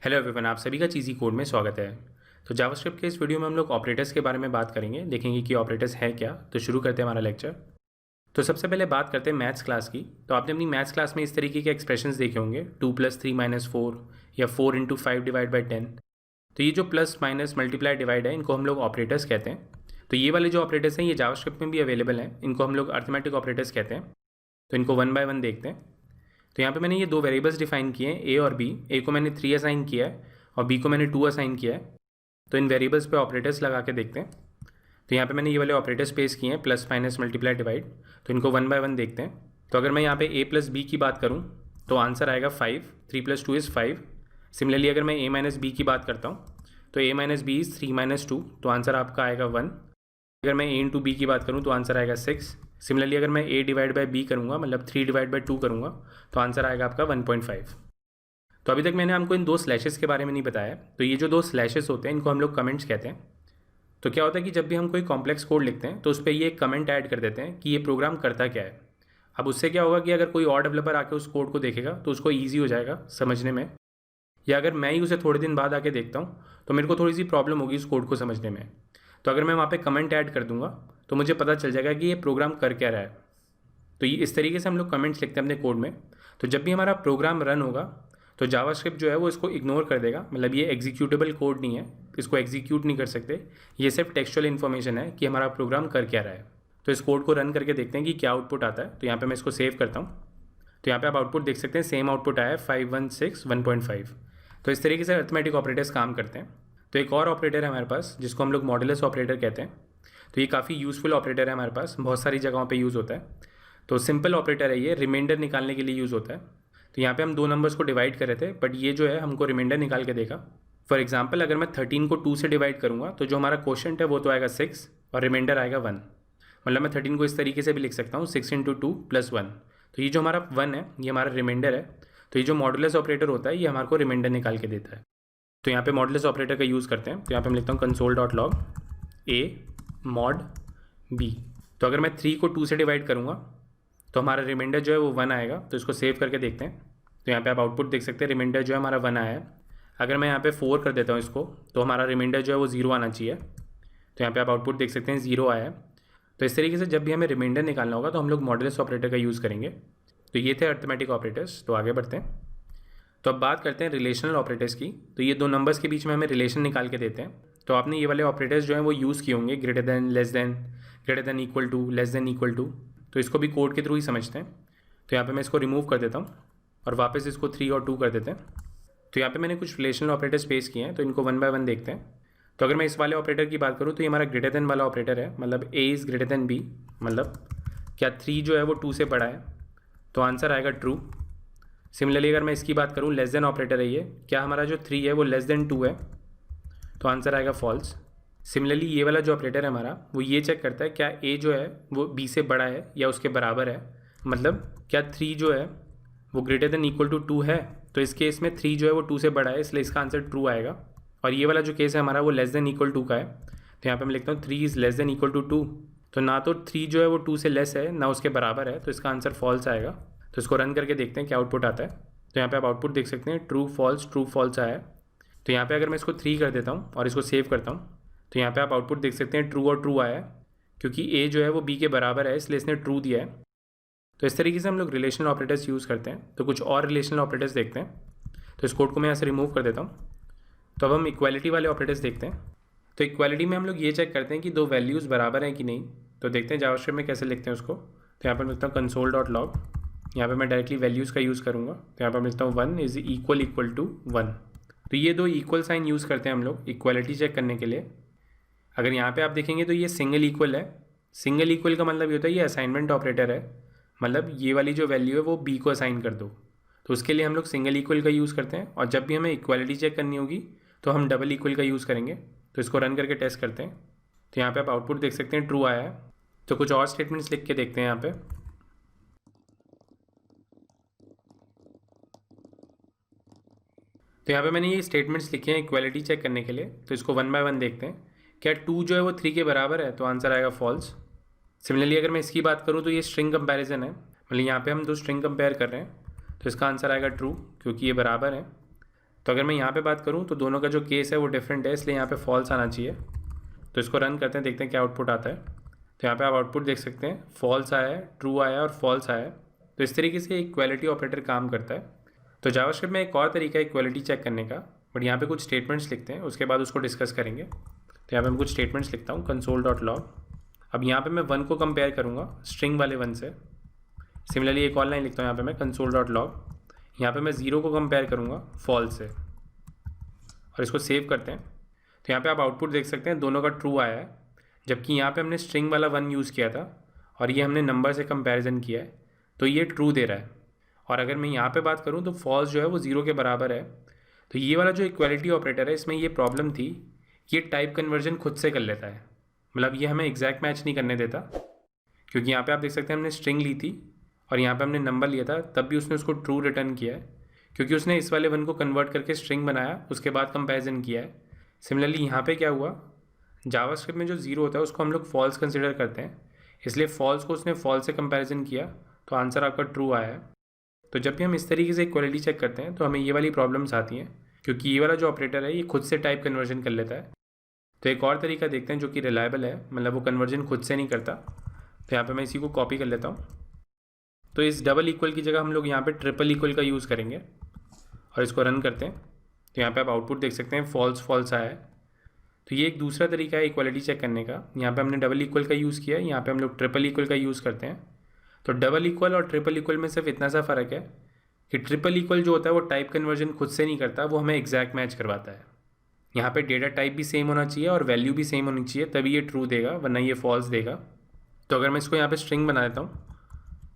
Hello everyone, आप सभी का चीज़ी कोड में स्वागत है। तो जावास्क्रिप्ट के इस वीडियो में हम लोग ऑपरेटर्स के बारे में बात करेंगे, देखेंगे कि ऑपरेटर्स है क्या। तो शुरू करते हैं हमारा लेक्चर। तो सबसे पहले बात करते हैं मैथ्स क्लास की। तो आपने अपनी मैथ्स क्लास में इस तरीके के एक्सप्रेशंस देखे होंगे, 2 + 3 - 4 या 4 × 5 / 10। तो ये जो प्लस माइनस मल्टीप्लाई डिवाइड है, इनको हम लोग ऑपरेटर्स कहते हैं। तो ये वाले जो ऑपरेटर्स हैं ये जावास्क्रिप्ट में भी अवेलेबल हैं, इनको हम लोग अर्थमेटिक ऑपरेटर्स कहते हैं। तो इनको वन बाय वन देखते हैं। तो यहाँ पे मैंने ये दो वेरिएबल्स डिफाइन किए हैं, ए और बी। ए को मैंने 3 असाइन किया है और बी को मैंने 2 असाइन किया है। तो इन वेरिएबल्स पे ऑपरेटर्स लगा के देखते हैं। तो यहाँ पे मैंने ये वाले ऑपरेटर्स पेश किए हैं, प्लस माइनस मल्टीप्लाई डिवाइड। तो इनको वन बाय वन देखते हैं। तो अगर मैं यहाँ पे a + b की बात करूँ तो आंसर आएगा 5। 3 + 2 = 5। सिमिलरली अगर मैं a - b की बात करता हूँ तो a - b = 3 - 2, तो आंसर आपका आएगा 1। अगर मैं a × b की बात करूँ तो आंसर आएगा 6। सिमिलरली अगर मैं a/b करूँगा, मतलब 3/2 करूँगा, तो आंसर आएगा आपका 1.5। तो अभी तक मैंने हमको इन दो स्लैशेस के बारे में नहीं बताया। तो ये जो दो स्लैशेस होते हैं इनको हम लोग कमेंट्स कहते हैं। तो क्या होता है कि जब भी हम कोई कॉम्प्लेक्स कोड लिखते हैं तो उस पर ये एक कमेंट ऐड कर देते हैं कि ये प्रोग्राम करता क्या है। अब उससे क्या होगा कि अगर कोई और डेवलपर आके उस कोड को देखेगा तो उसको ईजी हो जाएगा समझने में, या अगर मैं ही उसे थोड़े दिन बाद आके देखता हूँ तो मेरे को थोड़ी सी प्रॉब्लम होगी उस कोड को समझने में। तो अगर मैं वहाँ पे कमेंट ऐड कर दूंगा तो मुझे पता चल जाएगा कि ये प्रोग्राम कर क्या रहा है। तो ये इस तरीके से हम लोग कमेंट्स लिखते हैं अपने कोड में। तो जब भी हमारा प्रोग्राम रन होगा तो जावास्क्रिप्ट जो है वो इसको इग्नोर कर देगा, मतलब ये एग्जीक्यूटेबल कोड नहीं है, इसको एग्जीक्यूट नहीं कर सकते। ये सिर्फ टेक्सचुअल इन्फॉर्मेशन है कि हमारा प्रोग्राम कर क्या रहा है। तो इस कोड को रन करके देखते हैं कि क्या आउटपुट आता है। तो यहाँ पे मैं इसको सेव करता हूँ। तो यहाँ पे आप आउटपुट देख सकते हैं, सेम आउटपुट आया है 516 1.5। तो इस तरीके से अर्थमेटिक ऑपरेटर्स काम करते हैं। तो एक और ऑपरेटर है हमारे पास जिसको हम लोग मॉडुलस ऑपरेटर कहते हैं। तो ये काफ़ी यूज़फुल ऑपरेटर है हमारे पास, बहुत सारी जगहों पे यूज़ होता है। तो सिंपल ऑपरेटर है, ये रिमाइंडर निकालने के लिए यूज़ होता है। तो यहाँ पे हम दो नंबर्स को डिवाइड कर रहे थे, बट ये जो है हमको रिमाइंडर निकाल के देगा। फॉर एग्जांपल अगर मैं 13 को 2 से डिवाइड करूँगा तो जो हमारा क्वोशंट है वो तो आएगा 6 और रिमाइंडर आएगा 1। मतलब मैं 13 को इस तरीके से भी लिख सकता हूँ, 6 × 2 + 1। तो ये जो हमारा 1 है ये हमारा रिमाइंडर है। तो ये जो मॉडुलस ऑपरेटर होता है ये हमारे को रिमाइंडर निकाल के देता है। तो यहाँ पे मॉडुलस ऑपरेटर का यूज़ करते हैं। तो यहाँ पे मैं लिखता हूँ console.log a mod b। तो अगर मैं 3 को 2 से डिवाइड करूँगा तो हमारा रिमाइंडर जो है वो 1 आएगा। तो इसको सेव करके देखते हैं। तो यहाँ पे आप आउटपुट देख सकते हैं, रिमाइंडर जो है हमारा 1 आया है। अगर मैं यहाँ पे 4 कर देता हूँ इसको तो हमारा रिमाइंडर जो है वो 0 आना चाहिए। तो यहाँ पे आप आउटपुट देख सकते हैं 0 आया है। तो इस तरीके से जब भी हमें रिमाइंडर निकालना होगा तो हम लोग मॉडुलस ऑपरेटर का यूज़ करेंगे। तो ये थे अर्थमेटिक ऑपरेटर्स। तो आगे बढ़ते हैं। तो अब बात करते हैं रिलेशनल ऑपरेटर्स की। तो ये दो नंबर्स के बीच में हमें रिलेशन निकाल के देते हैं। तो आपने ये वाले ऑपरेटर्स जो हैं वो यूज़ किए होंगे, greater than, less than, greater than equal to, less than equal to. तो इसको भी कोड के थ्रू ही समझते हैं। तो यहाँ पे मैं इसको रिमूव कर देता हूँ और वापस इसको 3 और 2 कर देते हैं। तो यहाँ पे मैंने कुछ रिलेशनल ऑपरेटर्स पेश किए हैं, तो इनको वन बाय वन देखते हैं। तो अगर मैं इस वाले ऑपरेटर की बात करूँ तो ये हमारा ग्रेटर देन वाला ऑपरेटर है, मतलब a is greater than b। मतलब क्या 3 जो है वो 2 से बड़ा है, तो आंसर आएगा ट्रू। सिमिलरली अगर मैं इसकी बात करूँ, लेस देन ऑपरेटर है ये, क्या हमारा जो 3 है वो लेस देन 2 है, तो आंसर आएगा फॉल्स। सिमिलरली ये वाला जो ऑपरेटर है हमारा वो ये चेक करता है क्या a जो है वो b से बड़ा है या उसके बराबर है, मतलब क्या 3 जो है वो ग्रेटर देन इक्वल टू 2 है। तो इस केस में 3 जो है वो 2 से बड़ा है, इसलिए इसका आंसर ट्रू आएगा। और ये वाला जो केस है हमारा वो लेस देन इक्वल टू का है। तो यहाँ पे मैं लिखता हूँ 3 is less than equal to 2। तो ना तो 3 जो है वो 2 से लेस है ना उसके बराबर है, तो इसका आंसर फॉल्स आएगा। तो इसको रन करके देखते हैं क्या आउटपुट आता है। तो यहाँ पे आप आउटपुट देख सकते हैं, ट्रू फॉल्स आया है। तो यहाँ पे अगर मैं इसको 3 कर देता हूँ और इसको सेव करता हूँ तो यहाँ पे आप आउटपुट देख सकते हैं, ट्रू और ट्रू आया है, क्योंकि a जो है वो b के बराबर है इसलिए इसने ट्रू दिया है। तो इस तरीके से हम लोग रिलेशनल ऑपरेटर्स यूज़ करते हैं। तो कुछ और रिलेशनल ऑपरेटर्स देखते हैं। तो इस कोड को मैं यहाँ से रिमूव कर देता हूँ। तो अब हम इक्वालिटी वाले ऑपरेटर्स देखते हैं। तो इक्वालिटी में हम लोग ये चेक करते हैं कि दो वैल्यूज़ बराबर हैं कि नहीं। तो देखते हैं जावास्क्रिप्ट में कैसे लिखते हैं उसको। तो यहाँ पर मैं लिखता हूँ console.log। यहाँ पे मैं डायरेक्टली वैल्यूज़ का यूज़ करूँगा। तो यहाँ पर मैं लिखता हूँ 1 इज़ इक्वल टू 1। तो ये दो इक्वल साइन यूज़ करते हैं हम लोग इक्वालिटी चेक करने के लिए। अगर यहाँ पे आप देखेंगे तो ये सिंगल इक्वल है। सिंगल इक्वल का मतलब ये होता है ये असाइनमेंट ऑपरेटर है, मतलब ये वाली जो वैल्यू है वो b को असाइन कर दो। तो उसके लिए हम लोग सिंगल इक्वल का यूज़ करते हैं। और जब भी हमें इक्वालिटी चेक करनी होगी तो हम डबल इक्वल का यूज़ करेंगे। तो इसको रन करके टेस्ट करते हैं। तो यहाँ पे आप आउटपुट देख सकते हैं, ट्रू आया है। तो कुछ और स्टेटमेंट्स लिख के देखते हैं यहाँ पे। तो यहाँ पे मैंने ये स्टेटमेंट्स लिखे हैं इक्वालिटी चेक करने के लिए। तो इसको वन बाय वन देखते हैं। क्या 2 जो है वो 3 के बराबर है, तो आंसर आएगा फॉल्स। सिमिलरली अगर मैं इसकी बात करूँ तो ये स्ट्रिंग कंपैरिजन है, मतलब यहाँ पे हम दो स्ट्रिंग कंपेयर कर रहे हैं, तो इसका आंसर आएगा ट्रू क्योंकि ये बराबर है। तो अगर मैं यहाँ पे बात करूँ तो दोनों का जो केस है वो डिफरेंट है, इसलिए यहाँ पे फॉल्स आना चाहिए। तो इसको रन करते हैं, देखते हैं क्या आउटपुट आता है। तो यहाँ पे आप आउटपुट देख सकते हैं, फॉल्स आया है, ट्रू आया और फॉल्स आया है। तो इस तरीके से इक्वालिटी ऑपरेटर काम करता है। तो जावास्क्रिप्ट में एक और तरीका है इक्वालिटी चेक करने का, बट यहाँ पे कुछ स्टेटमेंट्स लिखते हैं, उसके बाद उसको डिस्कस करेंगे। तो यहाँ पे मैं कुछ स्टेटमेंट्स लिखता हूँ, console.log। अब यहाँ पे मैं 1 को कंपेयर करूँगा स्ट्रिंग वाले 1 से। सिमिलरली एक और लाइन लिखता हूँ यहाँ पे मैं console.log। यहाँ पे मैं 0 को कंपेयर करूँगा फॉल्स से, और इसको सेव करते हैं। तो यहाँ पे आप आउटपुट देख सकते हैं, दोनों का ट्रू आया है, जबकि यहाँ पे हमने स्ट्रिंग वाला 1 यूज़ किया था और ये हमने नंबर से कंपैरिजन किया है, तो ये ट्रू दे रहा है। और अगर मैं यहाँ पे बात करूँ तो फॉल्स जो है वो 0 के बराबर है। तो ये वाला जो इक्वालिटी ऑपरेटर है, इसमें ये प्रॉब्लम थी कि ये टाइप कन्वर्जन खुद से कर लेता है, मतलब ये हमें एग्जैक्ट मैच नहीं करने देता। क्योंकि यहाँ पे आप देख सकते हैं हमने स्ट्रिंग ली थी और यहाँ पे हमने नंबर लिया था, तब भी उसने उसको ट्रू रिटर्न किया है, क्योंकि उसने इस वाले 1 को कन्वर्ट करके स्ट्रिंग बनाया, उसके बाद कंपैरिजन किया है। सिमिलरली यहाँ पे क्या हुआ, जावास्क्रिप्ट में जो 0 होता है उसको हम लोग फॉल्स कंसिडर करते हैं, इसलिए फॉल्स को उसने फॉल्स से कंपैरिजन किया, तो आंसर आपका ट्रू आया है। तो जब भी हम इस तरीके से इक्वालिटी चेक करते हैं तो हमें ये वाली प्रॉब्लम्स आती हैं, क्योंकि ये वाला जो ऑपरेटर है ये खुद से टाइप कन्वर्जन कर लेता है। तो एक और तरीका देखते हैं जो कि रिलायबल है, मतलब वो कन्वर्जन खुद से नहीं करता। तो यहाँ पे मैं इसी को कॉपी कर लेता हूँ। तो इस डबल इक्वल की जगह हम लोग यहाँ पे ट्रिपल इक्वल का यूज़ करेंगे और इसको रन करते हैं। तो यहाँ पे आप आउटपुट देख सकते हैं, फॉल्स फॉल्स आया है। तो ये एक दूसरा तरीका है इक्वालिटी चेक करने का। यहाँ पे हमने डबल इक्वल का यूज़ किया है, यहाँ पे हम लोग ट्रिपल इक्वल का यूज़ करते हैं। तो डबल इक्वल और ट्रिपल इक्वल में सिर्फ इतना सा फ़र्क है कि ट्रिपल इक्वल जो होता है वो टाइप कन्वर्जन खुद से नहीं करता, वो हमें एग्जैक्ट मैच करवाता है। यहाँ पे डेटा टाइप भी सेम होना चाहिए और वैल्यू भी सेम होनी चाहिए, तभी ये ट्रू देगा, वरना ये फॉल्स देगा। तो अगर मैं इसको यहाँ पे स्ट्रिंग बना देता हूँ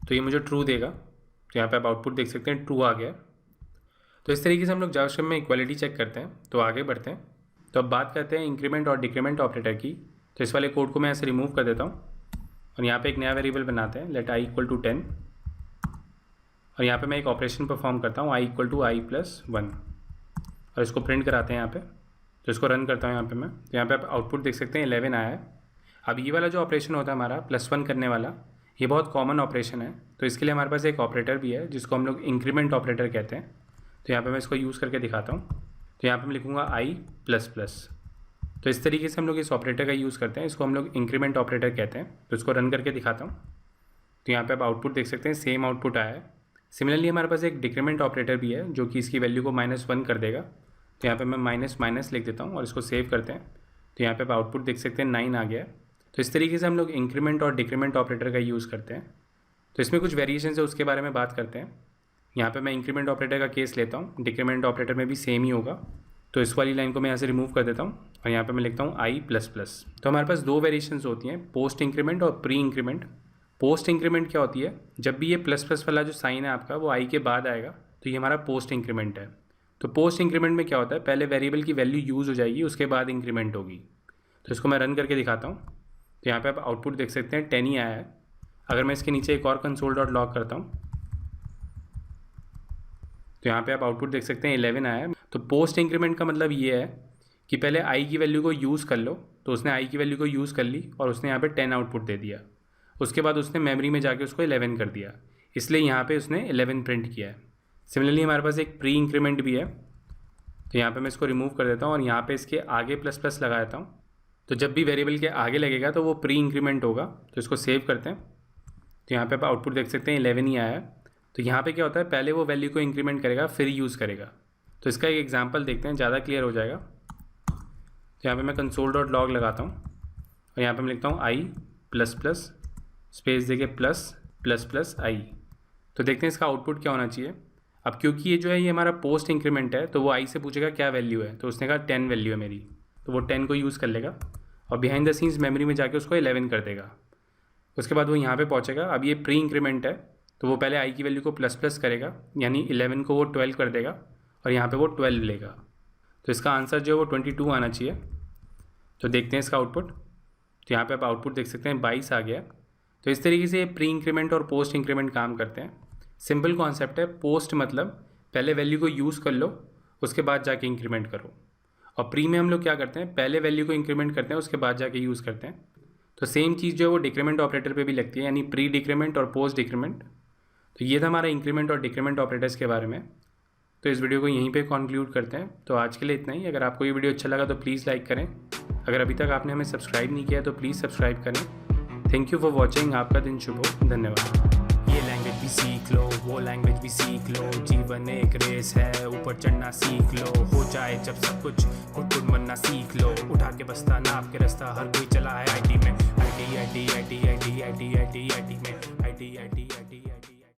तो ये मुझे ट्रू देगा। तो यहाँ पे आप आउटपुट देख सकते हैं, ट्रू आ गया। तो इस तरीके से हम लोग जावास्क्रिप्ट में इक्वालिटी चेक करते हैं। तो आगे बढ़ते हैं। तो अब बात करते हैं इंक्रीमेंट और डिक्रीमेंट ऑपरेटर की। तो इस वाले कोड को मैं ऐसे रिमूव कर देता हूँ और यहाँ पे एक नया वेरिएबल बनाते हैं, लेट i = 10। और यहाँ पे मैं एक ऑपरेशन परफॉर्म करता हूँ, i = i + 1, और इसको प्रिंट कराते हैं यहाँ पे। तो इसको रन करता हूँ यहाँ पे मैं। तो यहाँ पे आप आउटपुट देख सकते हैं 11 आया है। अब ये वाला जो ऑपरेशन होता है हमारा +1 करने वाला, ये बहुत कॉमन ऑपरेशन है। तो इसके लिए हमारे पास एक ऑपरेटर भी है जिसको हम लोग इंक्रीमेंट ऑपरेटर कहते हैं। तो यहाँ पे मैं इसको यूज़ करके दिखाता हूँ। तो यहाँ पे मैं लिखूँगा i++। तो इस तरीके से हम लोग इस ऑपरेटर का यूज़ करते हैं, इसको हम लोग इंक्रीमेंट ऑपरेटर कहते हैं। तो इसको रन करके दिखाता हूँ। तो यहाँ पे आप आउटपुट देख सकते हैं, सेम आउटपुट आया है। सिमिलरली हमारे पास एक डिक्रीमेंट ऑपरेटर भी है जो कि इसकी वैल्यू को -1 कर देगा। तो यहाँ पे मैं माइनस लिख देता हूँ और इसको सेव करते हैं। तो यहाँ पे आप आउटपुट देख सकते हैं 9 आ गया। तो इस तरीके से हम लोग इंक्रीमेंट और डिक्रीमेंट ऑपरेटर का यूज़ करते हैं। तो इसमें कुछ वेरिएशन है, उसके बारे में बात करते हैं। यहाँ पे मैं इंक्रीमेंट ऑपरेटर का केस लेता हूँ, डिक्रीमेंट ऑपरेटर में भी सेम ही होगा। तो इस वाली लाइन को मैं यहाँ से रिमूव कर देता हूँ और यहाँ पे मैं लिखता हूँ i++। तो हमारे पास दो वेरिएशंस होती हैं, पोस्ट इंक्रीमेंट और प्री इंक्रीमेंट। पोस्ट इंक्रीमेंट क्या होती है, जब भी ये ++ वाला जो साइन है आपका वो i के बाद आएगा, तो ये हमारा पोस्ट इंक्रीमेंट है। तो पोस्ट इंक्रीमेंट में क्या होता है, पहले वेरिएबल की वैल्यू यूज़ हो जाएगी, उसके बाद इंक्रीमेंट होगी। तो इसको मैं रन करके दिखाता हूँ। तो यहाँ पे आप आउटपुट देख सकते हैं 10 ही आया है। अगर मैं इसके नीचे एक और console.log करता हूँ तो यहाँ पे आप आउटपुट देख सकते हैं 11 आया है। तो पोस्ट इंक्रीमेंट का मतलब ये है कि पहले i की वैल्यू को यूज़ कर लो। तो उसने i की वैल्यू को यूज़ कर ली और उसने यहाँ पे 10 आउटपुट दे दिया। उसके बाद उसने मेमोरी में जाके उसको 11 कर दिया, इसलिए यहाँ पे उसने 11 प्रिंट किया है। सिमिलरली हमारे पास एक प्री इंक्रीमेंट भी है। तो यहाँ पे मैं इसको रिमूव कर देता हूँ और यहाँ पे इसके आगे ++ लगा देता हूँ। तो जब भी वेरिएबल के आगे लगेगा तो वो प्री इंक्रीमेंट होगा। तो इसको सेव करते हैं। तो यहाँ पे आप आउटपुट देख सकते हैं 11 ही आया है। तो यहाँ पे क्या होता है, पहले वो वैल्यू को इंक्रीमेंट करेगा फिर यूज़ करेगा। तो इसका एक एग्जांपल देखते हैं, ज़्यादा क्लियर हो जाएगा। तो यहाँ पे मैं console.log लगाता हूँ और यहाँ पे मैं लिखता हूँ i++ स्पेस देके ++i। तो देखते हैं इसका आउटपुट क्या होना चाहिए। अब क्योंकि ये जो है ये हमारा पोस्ट इंक्रीमेंट है, तो वो i से पूछेगा क्या वैल्यू है। तो उसने कहा 10 वैल्यू है मेरी, तो वो 10 को यूज़ कर लेगा और बिहाइंड द सीन्स मेमोरी में जाके उसको 11 कर देगा। उसके बाद वो यहाँ पे पहुँचेगा। अब ये प्री इंक्रीमेंट है, तो वो पहले i की वैल्यू को ++ करेगा, यानी 11 को वो 12 कर देगा और यहाँ पे वो 12 लेगा। तो इसका आंसर जो है वो 22 आना चाहिए। तो देखते हैं इसका आउटपुट। तो यहाँ पे आप आउटपुट देख सकते हैं 22 आ गया। तो इस तरीके से प्री इंक्रीमेंट और पोस्ट इंक्रीमेंट काम करते हैं। सिंपल कॉन्सेप्ट है। पोस्ट मतलब पहले वैल्यू को यूज़ कर लो, उसके बाद जाके इंक्रीमेंट करो। और प्री में हम लोग क्या करते हैं, पहले वैल्यू को इंक्रीमेंट करते हैं, उसके बाद जाके यूज़ करते हैं। तो सेम चीज़ जो है वो डिक्रीमेंट ऑपरेटर पे भी लगती है, यानी प्री डिक्रीमेंट और पोस्ट डिक्रीमेंट। तो ये था हमारा इंक्रीमेंट और डिक्रीमेंट ऑपरेटर्स के बारे में। तो इस वीडियो को यहीं पे कंक्लूड करते हैं। तो आज के लिए इतना ही। अगर आपको ये वीडियो अच्छा लगा तो प्लीज़ लाइक करें। अगर अभी तक आपने हमें सब्सक्राइब नहीं किया तो प्लीज़ सब्सक्राइब करें। Thank you for watching. आपका दिन शुभ हो। धन्यवाद। ये लैंग्वेज भी सीख लो, वो लैंग्वेज भी सीख लो। जीवन एक रेस है, ऊपर चढ़ना सीख लो। हो जाए जब सब कुछ, खुद बनना सीख लो। उठा के बस्ता, नाप के रास्ता, हर कोई चला है आईटी में। आईटी में, आईटी